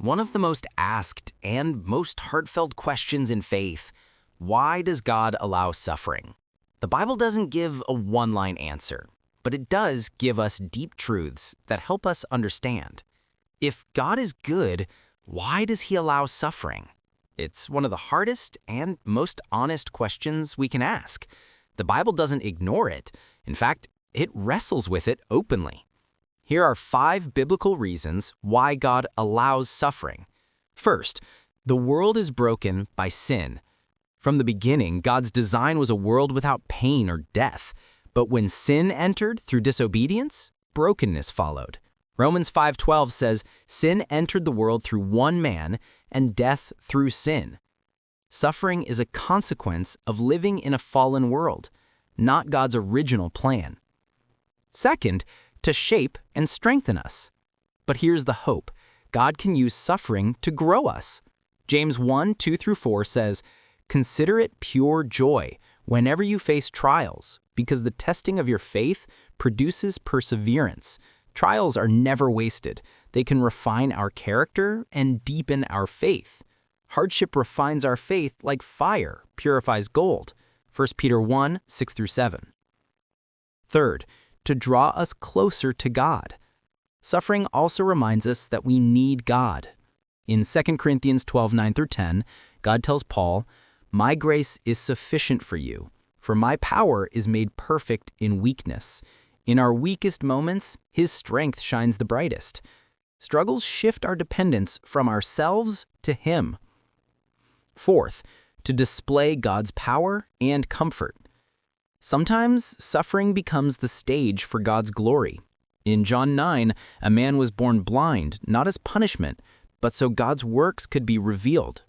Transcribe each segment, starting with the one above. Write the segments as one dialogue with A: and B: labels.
A: One of the most asked and most heartfelt questions in faith: why does God allow suffering? The Bible doesn't give a one-line answer, but it does give us deep truths that help us understand. If God is good, why does He allow suffering? It's one of the hardest and most honest questions we can ask. The Bible doesn't ignore it. In fact, it wrestles with it openly. Here are 5 biblical reasons why God allows suffering. First, the world is broken by sin. From the beginning, God's design was a world without pain or death. But when sin entered through disobedience, brokenness followed. Romans 5:12 says, "Sin entered the world through one man, and death through sin." Suffering is a consequence of living in a fallen world, not God's original plan. Second, to shape and strengthen us. But here's the hope: God can use suffering to grow us. James 1:2-4 says, "Consider it pure joy whenever you face trials, because the testing of your faith produces perseverance." Trials are never wasted. They can refine our character and deepen our faith. Hardship refines our faith like fire purifies gold. 1 Peter 1:6-7. Third, to draw us closer to God. Suffering also reminds us that we need God. In 2 Corinthians 12:9-10, God tells Paul, "My grace is sufficient for you, for my power is made perfect in weakness. In our weakest moments, His strength shines the brightest." Struggles shift our dependence from ourselves to Him. Fourth, to display God's power and comfort. Sometimes suffering becomes the stage for God's glory. In John 9, a man was born blind, not as punishment, but so God's works could be revealed.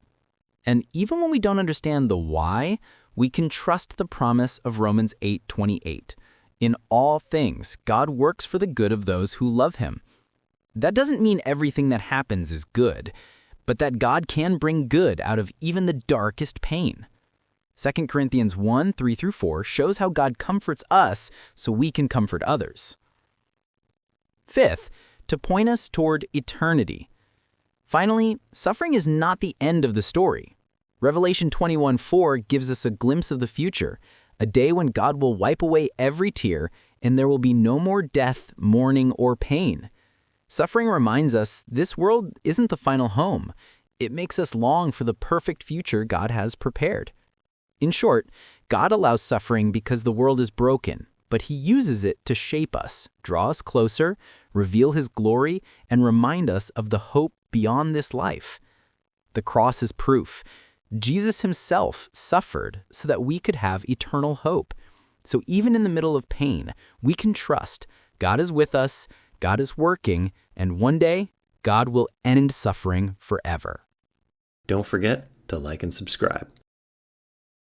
A: And even when we don't understand the why, we can trust the promise of Romans 8:28. In all things, God works for the good of those who love Him. That doesn't mean everything that happens is good, but that God can bring good out of even the darkest pain. 2 Corinthians 1:3-4 shows how God comforts us so we can comfort others. Fifth, to point us toward eternity. Finally, suffering is not the end of the story. Revelation 21:4 gives us a glimpse of the future, a day when God will wipe away every tear and there will be no more death, mourning, or pain. Suffering reminds us this world isn't the final home. It makes us long for the perfect future God has prepared. In short, God allows suffering because the world is broken, but He uses it to shape us, draw us closer, reveal His glory, and remind us of the hope beyond this life. The cross is proof. Jesus Himself suffered so that we could have eternal hope. So even in the middle of pain, we can trust God is with us, God is working, and one day, God will end suffering forever.
B: Don't forget to like and subscribe.